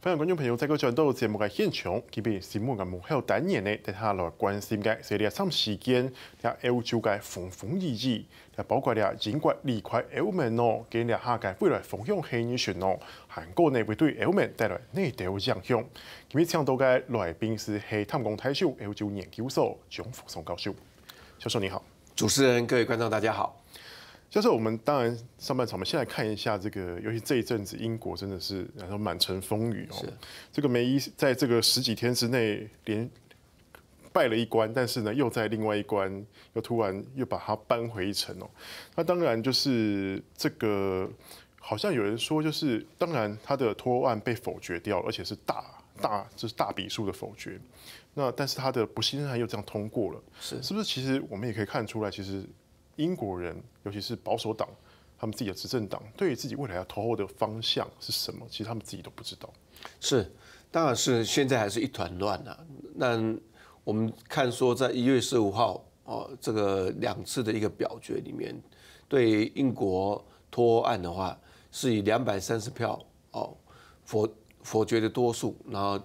欢迎觀眾朋友在個轉到節目嘅現場，佢哋節目嘅幕後單元呢，帶下來關心嘅係啲some時間，啲歐洲嘅風風雨雨，包括啲英國離開歐盟咯，跟啲下嘅未來方向係點樣咯？韓國呢會對歐盟帶來哪啲影響？今日請到嘅來賓是淡江大學歐洲研究所張福松教授，教授你好。主持人、各位觀眾大家好。教授，我們當然上半場，我們先來看一下這個，尤其這一陣子英國真的是然後滿城風雨哦。這個梅伊在這個十幾天之內連敗了一關，但是呢又在另外一關又突然又把它扳回一城哦。那當然就是這個，好像有人說就是當然他的脫歐案被否決掉，而且是大比數的否決。那但是他的不信任案又這樣通過了，是不是？其實我們也可以看出來，其實。英國人，尤其是保守黨，他們自己的執政黨，對於自己未來要脫歐的方向是什麼，其實他們自己都不知道。是，當然是現在還是一團亂啊。那我們看說，在1月15號哦，這個2次的一個表決裡面，對英國脫歐案的話，是以230票哦否決的多數，然後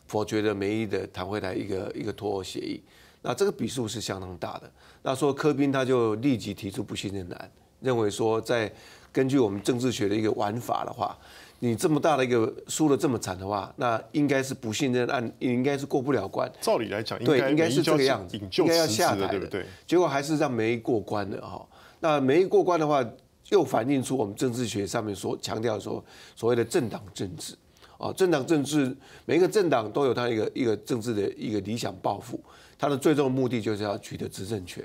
否決的梅伊的談回來一個脫歐協議。那這個比數是相當大的。那說柯賓他就立即提出不信任案，認為說在根據我們政治學的一個玩法的話，你這麼大的一個輸得這麼慘的話，那應該是不信任案，應該是過不了關。照理來講，應該是這個樣子，應該要下台的，對不對？結果還是讓梅伊過關了哈。那梅伊過關的話，又反映出我們政治學上面所強調說所謂的政黨政治啊，政黨政治每一個政黨都有它一個政治的一個理想抱負。他的最終的目的就是要取得執政權，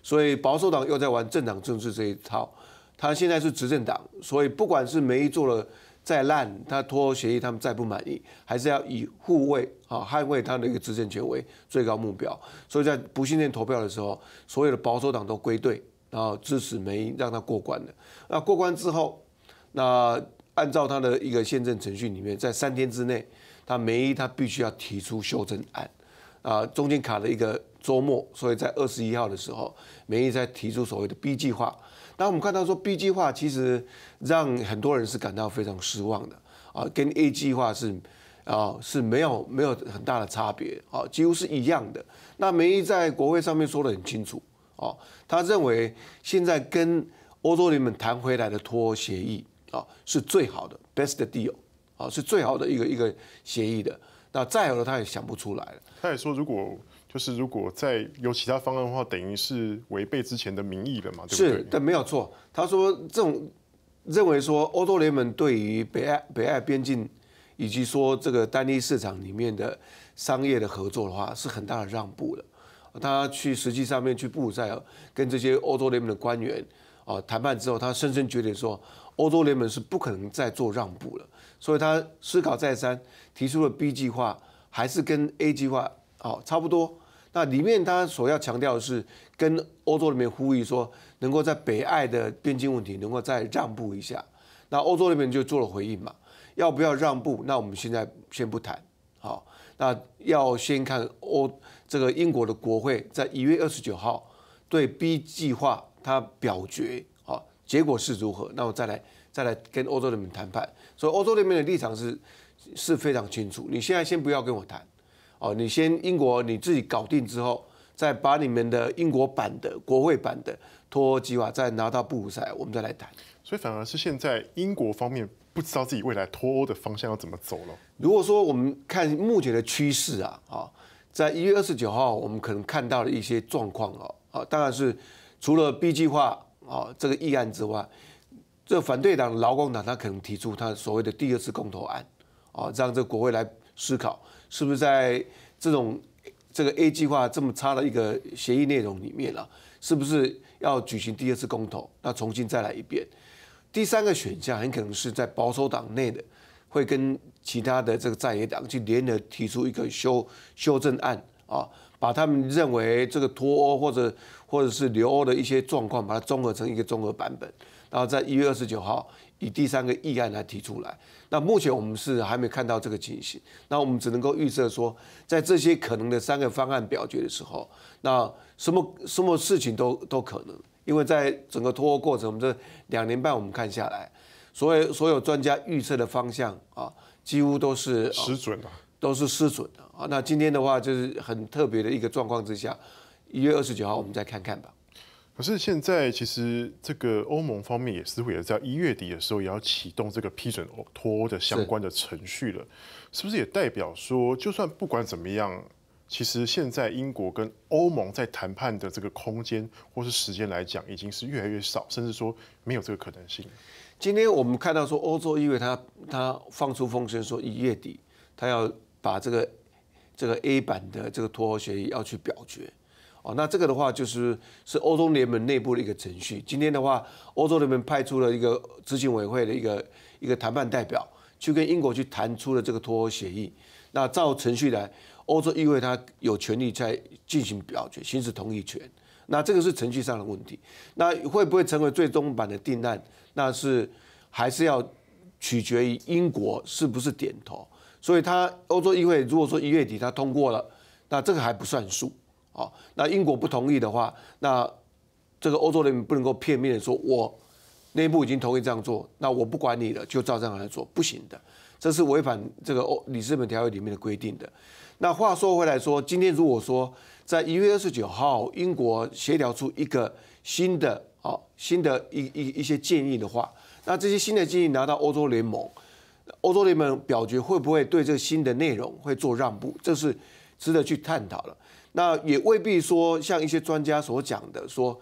所以保守黨又在玩政黨政治這一套。他現在是執政黨，所以不管是梅伊做了再爛，他脫歐協議他們再不滿意，還是要以護衛捍衛他的一個執政權為最高目標。所以在不信任投票的時候，所有的保守黨都歸隊，然後支持梅伊，讓他過關的。那過關之後，那按照他的一個憲政程序裡面，在3天之內，梅伊他必須要提出修正案。中間卡了一個週末，所以在21號的時候，梅伊才提出所謂的 B 計劃。那我們看到說 B 計劃其實讓很多人是感到非常失望的啊，跟 A 計劃是沒有很大的差別啊，幾乎是一樣的。那梅伊在國會上面說得很清楚啊，他認為現在跟歐洲聯盟談回來的脫歐協議啊是最好的 best deal 啊，是最好的一個協議的。那再好的他也想不出來了。他也說，如果再有其他方案的話，等於是違背之前的民意了嘛，對不對？是，但沒有錯。他說這種認為說歐洲聯盟對於北愛邊境以及說這個單一市場裡面的商業的合作的話，是很大的讓步的。他去實際上面去布魯塞爾跟這些歐洲聯盟的官員談判之後，他深深覺得說歐洲聯盟是不可能再做讓步了，所以他思考再三，提出了 B 計劃，還是跟 A 計劃差不多。那裡面他所要強調的是跟歐洲裡面呼籲說，能夠在北愛的邊境問題能夠再讓步一下。那歐洲裡面就做了回應嘛，要不要讓步？那我們現在先不談，好，那要先看這個英國的國會在1月29號對 B 計劃他表決，好，結果是如何？那我再來跟歐洲裡面談判。所以歐洲裡面的立場是非常清楚，你現在先不要跟我談。你先英國你自己搞定之後，再把你們的英國版的國會版的脫歐計劃再拿到布魯塞爾，我們再來談。所以反而是現在英國方面不知道自己未來脫歐的方向要怎麼走了。如果說我們看目前的趨勢在1月29號我們可能看到的一些狀況當然是除了 B 計劃這個議案之外，這個反對黨勞工黨他可能提出他所謂的第2次公投案讓這個國會來思考。是不是在這個 A 計劃這麼差的一個協議內容裡面是不是要舉行第2次公投？那重新再來一遍。第3個選項很可能是在保守黨內的，會跟其他的這個在野黨去聯合提出一個修正案把他們認為這個脫歐或者是留歐的一些狀況，把它綜合成一個綜合版本，然後在1月29號以第3個議案來提出來。那目前我們是還沒看到這個情形，那我們只能夠預測說，在這些可能的3個方案表決的時候，那什麼事情都可能，因為在整個脫歐過程，我們這2年半我們看下來，所有專家預測的方向几乎都是失准了，都是失准的啊。那今天的话就是很特别的一个状况之下，1月29号我们再看看吧。可是现在其实这个欧盟方面也似乎也在1月底的时候也要启动这个批准脱欧的相关的程序了，是不是也代表说，就算不管怎么样，其实现在英国跟欧盟在谈判的这个空间或是时间来讲，已经是越来越少，甚至说没有这个可能性。今天我们看到说，欧洲议会他放出风声说1月底他要把这个 A 版的这个脱欧协议要去表决。哦，那这个的话是欧洲联盟内部的一个程序。今天的话，欧洲联盟派出了一个执行委员会的一个谈判代表，去跟英国去谈出了这个脱欧协议。那照程序来，欧洲议会它有权利在进行表决，行使同意权。那这个是程序上的问题。那会不会成为最终版的定案？那是还是要取决于英国是不是点头。所以欧洲议会如果说1月底它通过了，那这个还不算数。哦，那英国不同意的话，那这个欧洲联盟不能够片面的说，我内部已经同意这样做，那我不管你了，就照这样来做，不行的，这是违反这个里斯本条约里面的规定的。那话说回来说，今天如果说在1月29号，英国协调出一个新的一些建议的话，那这些新的建议拿到欧洲联盟表决会不会对这个新的内容会做让步，这是值得去探讨了。那也未必说像一些专家所讲的说，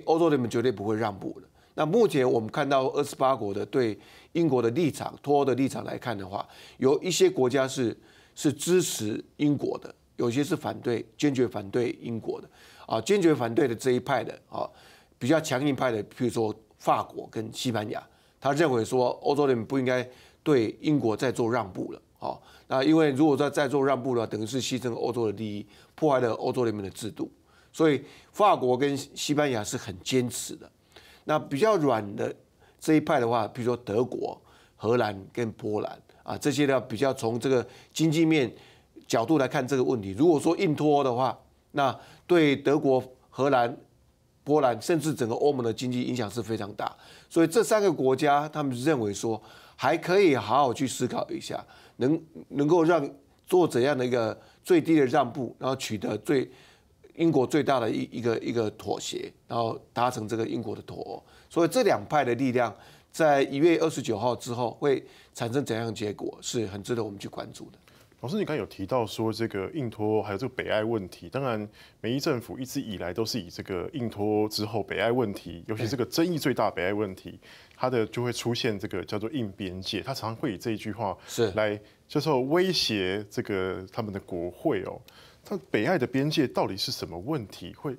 欧洲联盟绝对不会让步的。那目前我们看到28国的对英国的立场、脱欧的立场来看的话，有一些国家是支持英国的，有些是坚决反对英国的。啊，坚决反对的这一派的啊，比较强硬派的，譬如说法国跟西班牙，他认为说欧洲联盟不应该对英国再做让步了。好，那因为如果再做让步的话，等于是牺牲欧洲的利益，破坏了欧洲联盟的制度。所以法国跟西班牙是很坚持的。那比较软的这一派的话，比如说德国、荷兰跟波兰啊，这些呢比较从这个经济面角度来看这个问题。如果说硬脱欧的话，那对德国、荷兰、波兰甚至整个欧盟的经济影响是非常大。所以这3个国家他们认为说，还可以好好去思考一下。能够做怎样的一个最低的让步，然后取得英国最大的一个妥协，然后达成这个英国的脱欧。所以这2派的力量在1月29号之后会产生怎样的结果，是很值得我们去关注的。老师，你刚才有提到说这个硬脱还有这个北爱问题，当然梅伊政府一直以来都是以这个硬脱之后北爱问题，尤其这个争议最大北爱问题，它的就会出现这个叫做硬边界，它常常会以这一句话来就是威胁这个他们的国会哦。它北爱的边界到底是什么问题会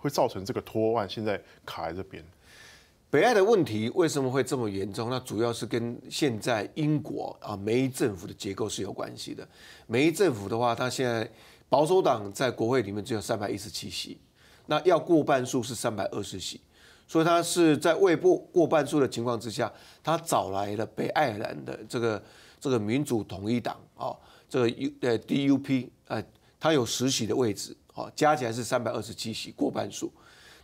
造成这个脱欧案现在卡在这边？北爱的问题为什么会这么严重？那主要是跟现在英国梅伊政府的结构是有关系的。梅伊政府的话，它现在保守党在国会里面只有317席，那要过半数是320席，所以它是在未过半数的情况之下，它找来了北爱尔兰的这个民主统一党这个DUP 它有10席的位置加起来是327席，过半数。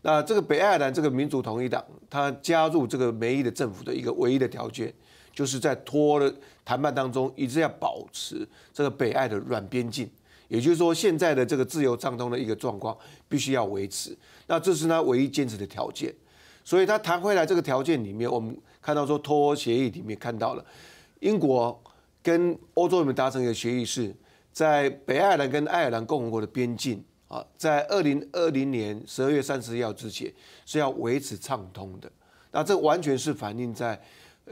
那这个北爱尔兰这个民主统一党，它加入这个梅伊的政府的一个唯一的条件，就是在脱欧的谈判当中，一直要保持这个北爱的软边境，也就是说，现在的这个自由畅通的一个状况必须要维持。那这是他唯一坚持的条件。所以他谈回来这个条件里面，我们看到说脱欧协议里面看到了，英国跟欧洲联盟达成一个协议，是在北爱尔兰跟爱尔兰共和国的边境。在2020年12月31号之前是要维持畅通的，那这完全是反映在，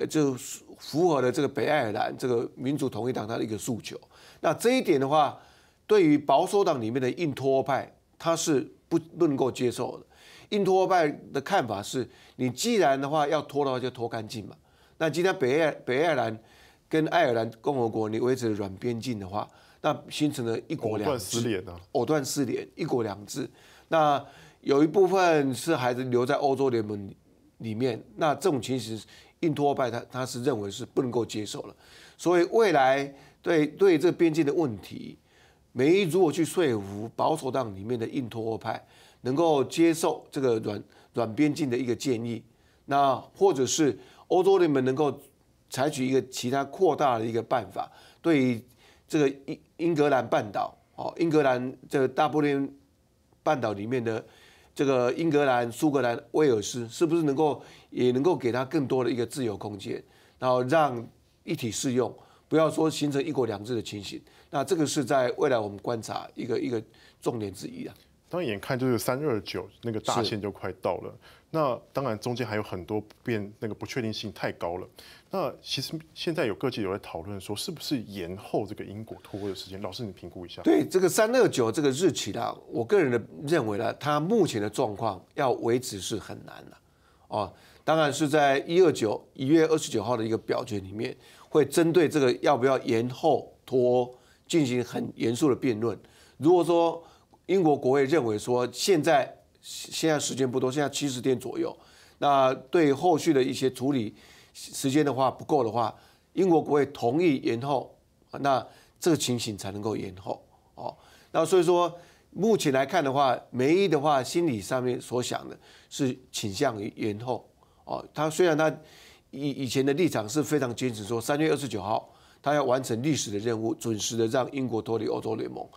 就符合了这个北爱尔兰这个民主统一党它的一个诉求。那这一点的话，对于保守党里面的硬脱欧派，他是不能够接受的。硬脱欧派的看法是，你既然的话要脱的话就脱干净嘛。那今天北爱尔兰跟爱尔兰共和国你维持软边境的话，那形成了一国两制，藕断丝连，一国两制。那有一部分是还是留在欧洲联盟里面，那这种情形，硬脱欧派他是认为是不能够接受了。所以未来对这个边境的问题，梅伊如果去说服保守党里面的硬脱欧派能够接受这个软边境的一个建议，那或者是欧洲联盟能够采取一个其他扩大的一个办法，对于这个英格兰半岛英格兰这个大不列半岛里面的这个英格兰、苏格兰、威尔斯，是不是也能够给他更多的一个自由空间，然后让一体适用，不要说形成一国两制的情形。那这个是在未来我们观察一个重点之一啊。当然，眼看就是329那个大限就快到了，那当然中间还有很多那个不确定性太高了。那其实现在有各界有在讨论说，是不是延后这个英国脱欧的时间？老师，你评估一下。对这个329这个日期啦，我个人的认为呢，它目前的状况要维持是很难的当然是在1月29号的一个表决里面，会针对这个要不要延后脱欧进行很严肃的辩论。如果说英国国会认为说现在时间不多，现在70天左右，那对后续的一些处理时间的话不够的话，英国国会同意延后，那这个情形才能够延后那所以说目前来看的话，梅伊的话心理上面所想的是倾向于延后他虽然他以前的立场是非常坚持说3月29号他要完成历史的任务，准时的让英国脱离欧洲联盟。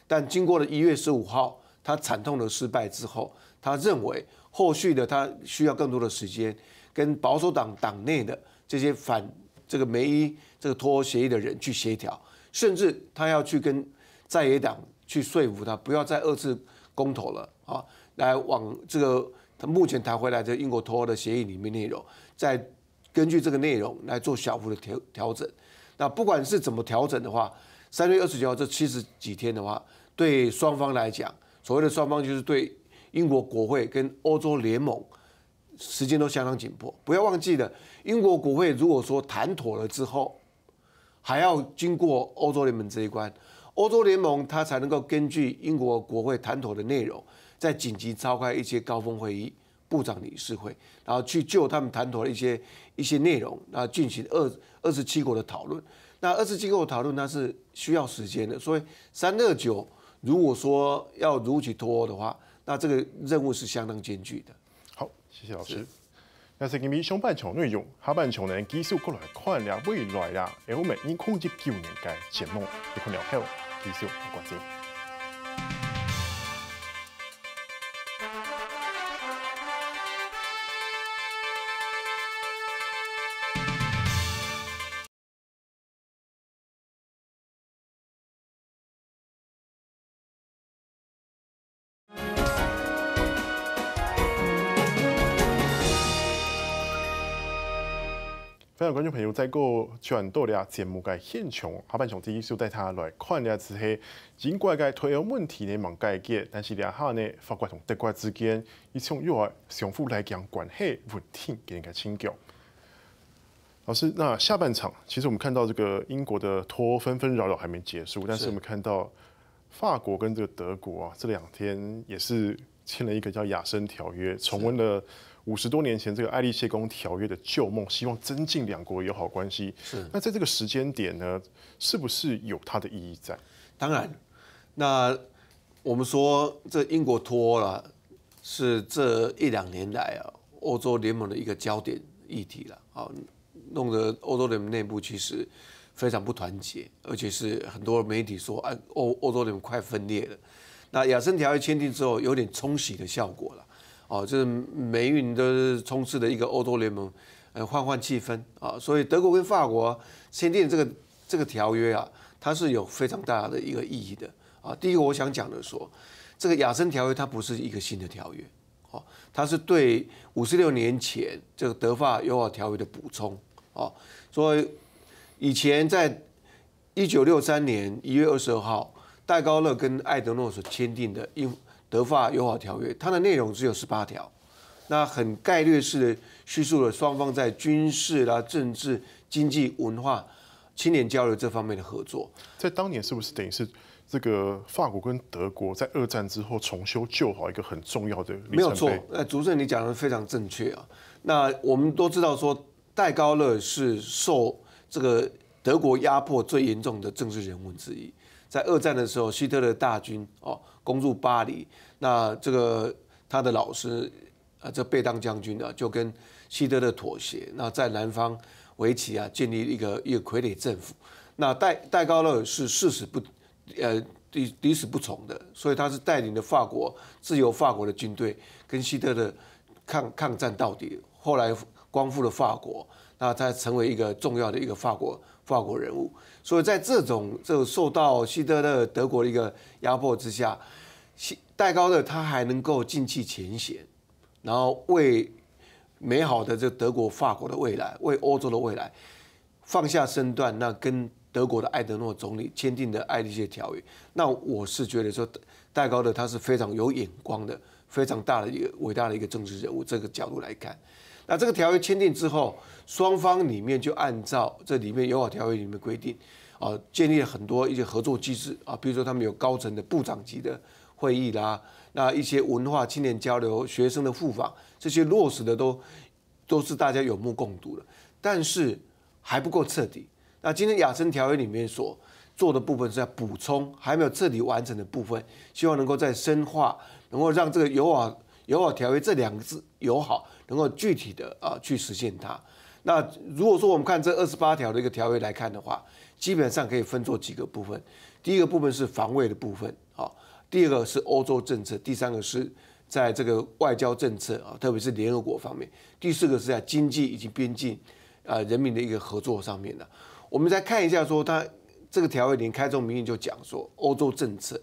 但经过了1月15号，他惨痛的失败之后，他认为后续的他需要更多的时间，跟保守党党内的这些反这个梅伊这个脱欧协议的人去协调，甚至他要去跟在野党去说服他不要再2次公投了来往这个他目前谈回来的英国脱欧的协议里面内容，再根据这个内容来做小幅的调整。那不管是怎么调整的话，3月29号这70几天的话，对双方来讲，所谓的双方就是对英国国会跟欧洲联盟时间都相当紧迫。不要忘记了，英国国会如果说谈妥了之后，还要经过欧洲联盟这一关，欧洲联盟它才能够根据英国国会谈妥的内容，再紧急召开一些高峰会议、部长理事会，然后去就他们谈妥的一些内容，然后进行27国的讨论。那27国的讨论那是需要时间的，所以329如果说要如期脱欧的话，那这个任务是相当艰巨的。好，谢谢老师。那是今日上半场内容，下半场呢继续过来看了未来啦，我们2019年嘅节目，你看了后继续关心。非常观众朋友，在过转到了节目嘅现场，下半场继续带他来看了之后，尽管嘅退欧问题呢忙解决，但是两下呢，法国同德国之间一种又要相互来讲关系稳定给人家请教。老师，那下半场其实我们看到这个英国的脱欧纷纷扰扰还没结束，但是我们看到法国跟这个德国这2天也是签了一个叫亚森条约，重温了50多年前这个爱丽谢宫条约的旧梦，希望增进2国友好关系。那在这个时间点呢，是不是有它的意义在？当然，那我们说这英国脱欧了，是这1-2年来欧洲联盟的一个焦点议题了弄得欧洲联盟内部其实非常不团结，而且是很多媒体说欧洲联盟快分裂了。那亚森条约签订之后，有点冲洗的效果了。就是每运都是充斥的一个欧洲联盟，换气氛所以德国跟法国签订这个条约它是有非常大的一个意义的第一个我想讲的说，这个亚森条约它不是一个新的条约它是对56年前这个德法友好条约的补充所以以前在1963年1月22号，戴高乐跟艾德诺所签订的德法友好条约，它的内容只有18条，那很概略式的叙述了双方在军事啦、政治、经济、文化、青年交流这方面的合作。在当年是不是等于是这个法国跟德国在2战之后重修旧好一个很重要的里程碑？没有错，主持人你讲的非常正确那我们都知道说，戴高乐是受这个德国压迫最严重的政治人物之一。在2战的时候，希特勒大军攻入巴黎，那这个他的老师这贝当将军就跟希特勒妥协，那在南方为期啊，建立一个傀儡政府。那戴高乐是抵死不从的，所以他是带领了法国自由法国的军队跟希特勒抗战到底，后来光复了法国，那他成为一个重要的一个法国人物。所以在这种受到希特勒德国的一个压迫之下，戴高乐他还能够尽弃前嫌，然后为美好的这德国、法国的未来，为欧洲的未来放下身段，那跟德国的艾德诺总理签订的爱丽舍条约，那我是觉得说戴高乐他是非常有眼光的，非常大的一个伟大的一个政治人物。这个角度来看，那这个条约签订之后，双方里面就按照这里面友好条约里面规定，建立了很多一些合作机制啊，比如说他们有高层的部长级的会议啦，那一些文化青年交流、学生的互访，这些落实的都是大家有目共睹的，但是还不够彻底。那今天亚琛条约里面所做的部分是要补充还没有彻底完成的部分，希望能够再深化，能够让这个友好条约这2个字友好能够具体的去实现它。那如果说我们看这28条的一个条约来看的话，基本上可以分作几个部分。第一个部分是防卫的部分，第二个是欧洲政策，第三个是在这个外交政策特别是联合国方面，第四个是在经济以及边境人民的一个合作上面的。我们再看一下说，它这个条约里开宗明义就讲说欧洲政策，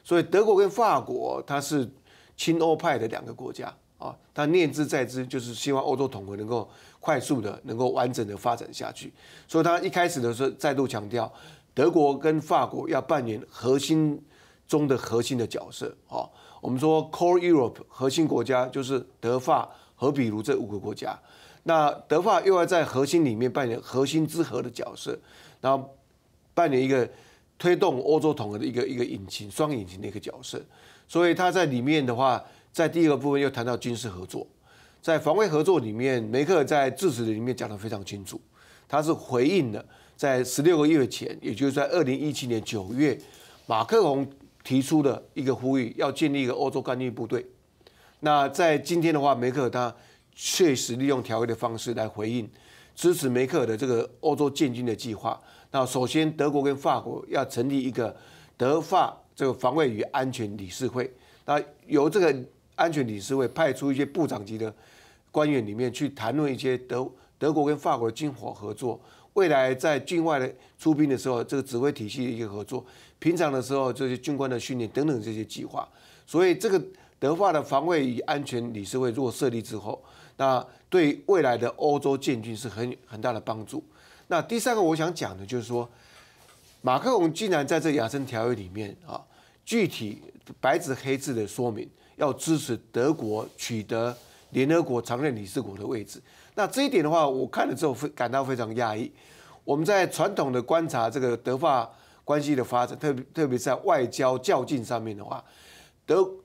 所以德国跟法国它是亲欧派的2个国家啊，它念之在之，就是希望欧洲统合能够快速的、能够完整的发展下去。所以它一开始的时候再度强调，德国跟法国要扮演核心中的核心的角色啊。我们说 Core Europe 核心国家就是德法和比如这5个国家。那德法又要在核心里面扮演核心之核的角色，然后扮演一个推动欧洲统合的一个引擎，双引擎的一个角色。所以它在里面的话，在第一个部分又谈到军事合作，在防卫合作里面，梅克尔在致辞里面讲得非常清楚，他是回应了在16个月前，也就是在2017年9月，马克龙提出的一个呼吁，要建立一个欧洲干预部队。那在今天的话，梅克尔他确实利用条约的方式来回应，支持梅克尔的这个欧洲建军的计划。那首先，德国跟法国要成立一个德法这个防卫与安全理事会，那由这个安全理事会派出一些部长级的官员里面去谈论一些德国跟法国的军火合作，未来在境外的出兵的时候，这个指挥体系的一个合作，平常的时候这些军官的训练等等这些计划。所以这个德法的防卫与安全理事会如果设立之后，那对未来的欧洲建军是很大的帮助。那第三个我想讲的就是说，马克龙竟然在这亚琛条约里面具体白纸黑字的说明，要支持德国取得联合国常任理事国的位置。那这一点的话，我看了之后感到非常讶异。我们在传统的观察这个德法关系的发展，特别在外交较劲上面的话，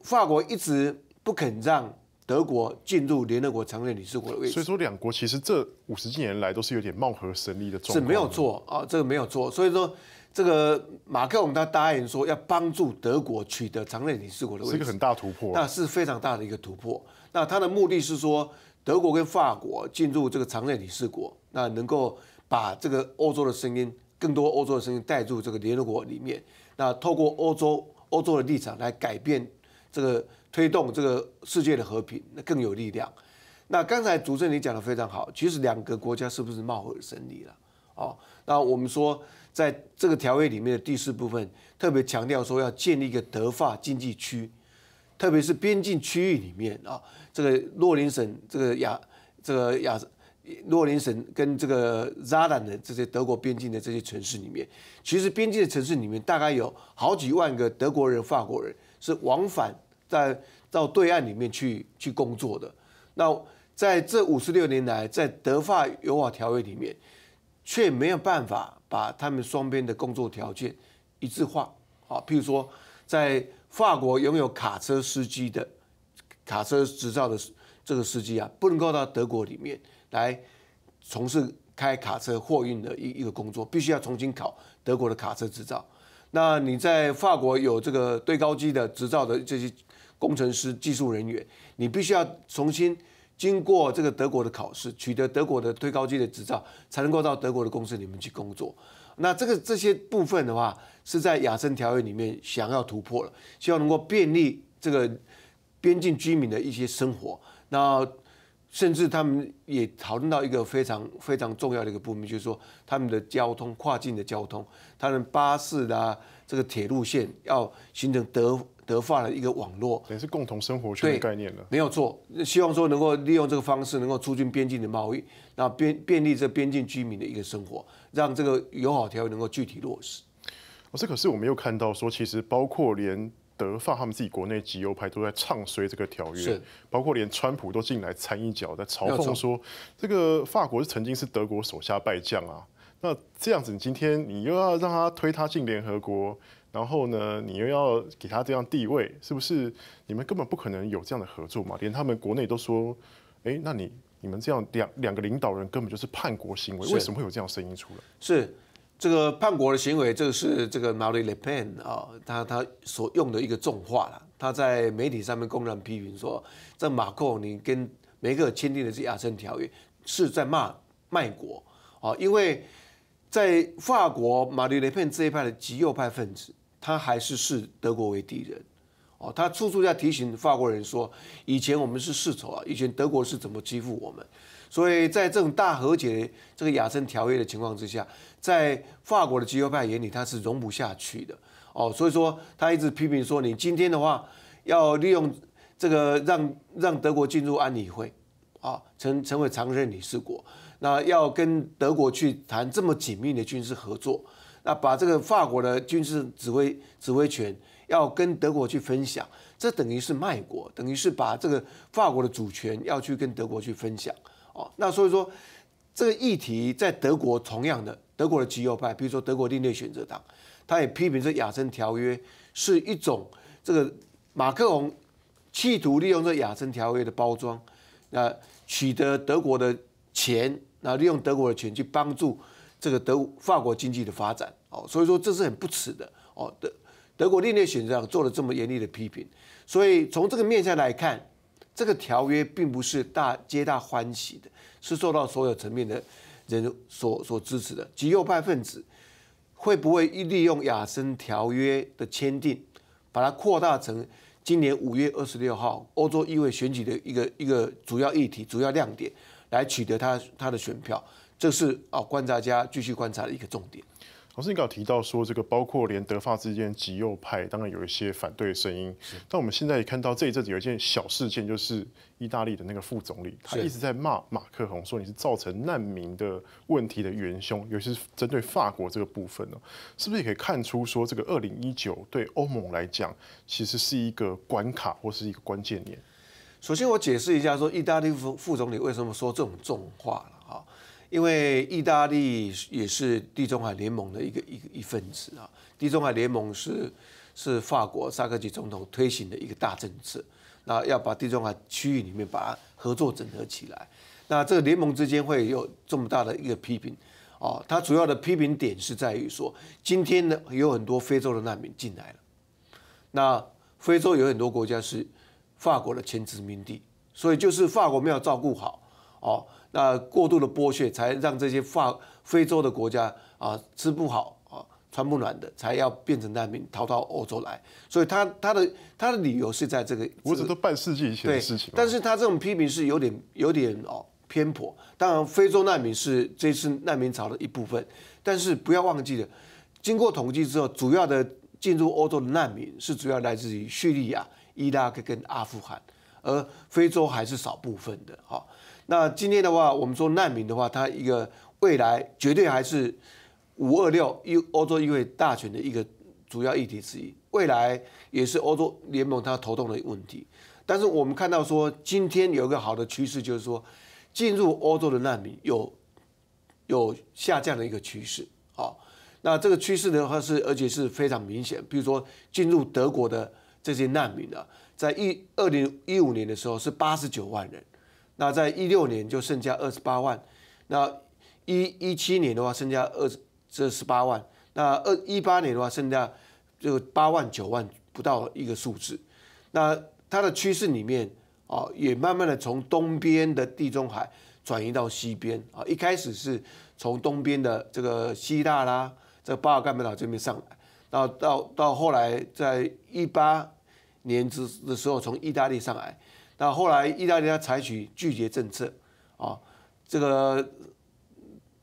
法国一直不肯让德国进入联合国常任理事国的位置，所以说2国其实这50几年来都是有点貌合神离的状况，是没有错这个没有错。所以说，这个马克龙他答应说要帮助德国取得常任理事国的位置，是一个很大突破，那是非常大的一个突破。那他的目的是说，德国跟法国进入这个常任理事国，那能够把这个欧洲的声音，更多欧洲的声音带入这个联合国里面，那透过欧洲的立场来改变这个。推动这个世界的和平，那更有力量。那刚才主持人你讲的非常好，其实2个国家是不是貌合神离了？那我们说，在这个条约里面的第4部分，特别强调说要建立一个德法经济区，特别是边境区域里面这个洛林省、洛林省跟这个扎兰的这些德国边境的这些城市里面，其实边境的城市里面大概有好几万个德国人、法国人是往返。到对岸里面去工作的，那在这56年来，在德法友好条约里面，却没有办法把他们双边的工作条件一致化譬如说，在法国拥有卡车司机的卡车执照的这个司机不能够到德国里面来从事开卡车货运的一个工作，必须要重新考德国的卡车执照。那你在法国有这个堆高机的执照的这些工程师、技术人员，你必须要重新经过这个德国的考试，取得德国的推高机的执照，才能够到德国的公司里面去工作。那这些部分的话，是在亚森条约里面想要突破了，希望能够便利这个边境居民的一些生活。那甚至他们也讨论到一个非常非常重要的一个部分，就是说他们的交通跨境的交通，他们巴士啦，这个铁路线要形成德法的一个网络，也是共同生活圈的概念了。没有错，希望说能够利用这个方式，能够促进边境的贸易，那便利这边境居民的一个生活，让这个友好条约能够具体落实。这可是我们又看到说，其实包括连德法他们自己国内极右派都在唱衰这个条约，包括连川普都进来掺一脚，在嘲讽说，这个法国曾经是德国手下败将啊。那这样子，你今天你又要让他推他进联合国，然后呢，你又要给他这样地位，是不是？你们根本不可能有这样的合作嘛？连他们国内都说，那你们这样两个领导人根本就是叛国行为，为什么会有这样声音出来？是。这个叛国的行为，这个是这个 Marine Le Pen 啊，他所用的一个重话了。他在媒体上面公然批评说，这马克龙你跟梅克尔签订的这亚森条约是在卖国啊，因为在法国Marine Le Pen这一派的极右派分子，他还是视德国为敌人。哦，他处处在提醒法国人说，以前我们是世仇啊，以前德国是怎么欺负我们。所以在这种大和解这个亚森条约的情况之下，在法国的极右派眼里，他是容不下去的哦。所以说，他一直批评说，你今天的话要利用这个让德国进入安理会啊，成为常任理事国，那要跟德国去谈这么紧密的军事合作，那把这个法国的军事指挥权要跟德国去分享，这等于是卖国，等于是把这个法国的主权要去跟德国去分享。那所以说，这个议题在德国同样的，德国的极右派，比如说德国另类选择党，他也批评这亚森条约是一种这个马克龙企图利用这亚森条约的包装，取得德国的钱，然后利用德国的钱去帮助这个法国经济的发展。所以说这是很不耻的。德国另类选择党做了这么严厉的批评，所以从这个面向来看。这个条约并不是皆大欢喜的，是受到所有层面的人所支持的。极右派分子会不会利用亚森条约的签订，把它扩大成今年5月26号欧洲议会选举的一个主要议题、主要亮点，来取得他的选票？这是观察家继续观察的一个重点。老师，你刚刚提到说，这个包括连德法之间极右派，当然有一些反对声音。但我们现在也看到这一阵子有一件小事件，就是意大利的那个副总理，他一直在骂马克宏，说你是造成难民的问题的元凶，尤其是针对法国这个部分呢，是不是也可以看出说，这个2019对欧盟来讲，其实是一个关卡或是一个关键年？首先，我解释一下，说意大利副总理为什么说这种重话了啊？因为意大利也是地中海联盟的一份子啊。地中海联盟是法国萨科齐总统推行的一个大政策，那要把地中海区域里面把它合作整合起来。那这个联盟之间会有这么大的一个批评啊，它主要的批评点是在于说，今天呢有很多非洲的难民进来了，那非洲有很多国家是法国的前殖民地，所以就是法国没有照顾好哦。那过度的剥削，才让这些非洲的国家吃不好穿不暖的，才要变成难民逃到欧洲来。所以他的理由是在这个，我这都半世纪以前的事情。但是他这种批评是有点偏颇。当然，非洲难民是这次难民潮的一部分，但是不要忘记了，经过统计之后，主要的进入欧洲的难民是主要来自于叙利亚、伊拉克跟阿富汗，而非洲还是少部分的哈。那今天的话，我们说难民的话，它一个未来绝对还是526欧洲议会大选的一个主要议题之一，未来也是欧洲联盟它头痛的问题。但是我们看到说，今天有一个好的趋势，就是说进入欧洲的难民有下降的一个趋势。那这个趋势的话而且是非常明显。比如说进入德国的这些难民啊，在2015年的时候是89万人。那在16年就剩下28万，那17年的话剩下18万，那18年的话剩下就8万9万不到一个数字。那它的趋势里面也慢慢的从东边的地中海转移到西边啊。一开始是从东边的这个希腊啦，这个巴尔干半岛这边上来，然后到后来在18年的时候从意大利上来，那后来意大利它采取拒绝政策啊，这个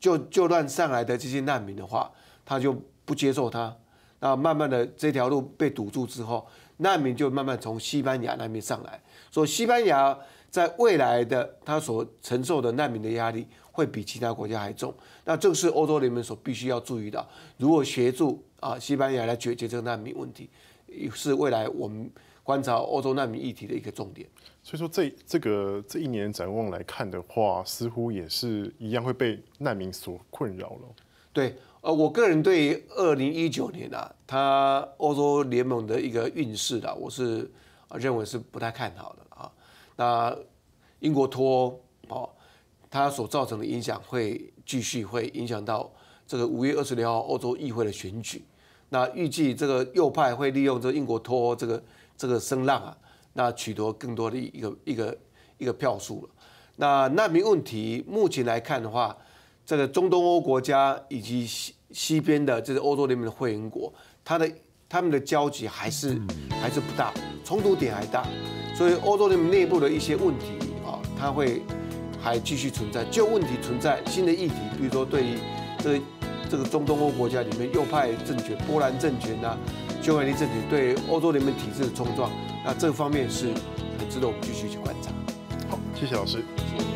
就乱上来的这些难民的话，他就不接受他。那慢慢的这条路被堵住之后，难民就慢慢从西班牙那边上来，所以西班牙在未来的他所承受的难民的压力会比其他国家还重。那这个是欧洲联盟所必须要注意的，如何协助西班牙来解决这个难民问题，是未来我们观察欧洲难民议题的一个重点。所以说这一年展望来看的话，似乎也是一样会被难民所困扰了。对。我个人对2019年他欧洲联盟的一个运势我是认为是不太看好的啊。那英国脱欧它所造成的影响会继续会影响到这个5月26号欧洲议会的选举。那预计这个右派会利用这个英国脱欧这个声浪那取得更多的一个票数了。那难民问题目前来看的话，这个中东欧国家以及西边的这个欧洲联盟的会员国，他们的交集还是不大，冲突点还大，所以欧洲联盟内部的一些问题它会还继续存在，旧问题存在，新的议题，比如说对于这个中东欧国家里面右派政权、波兰政权匈牙利政权对欧洲联盟体制的冲撞，那这方面是很值得我们继续去观察。好，谢谢老师。谢谢。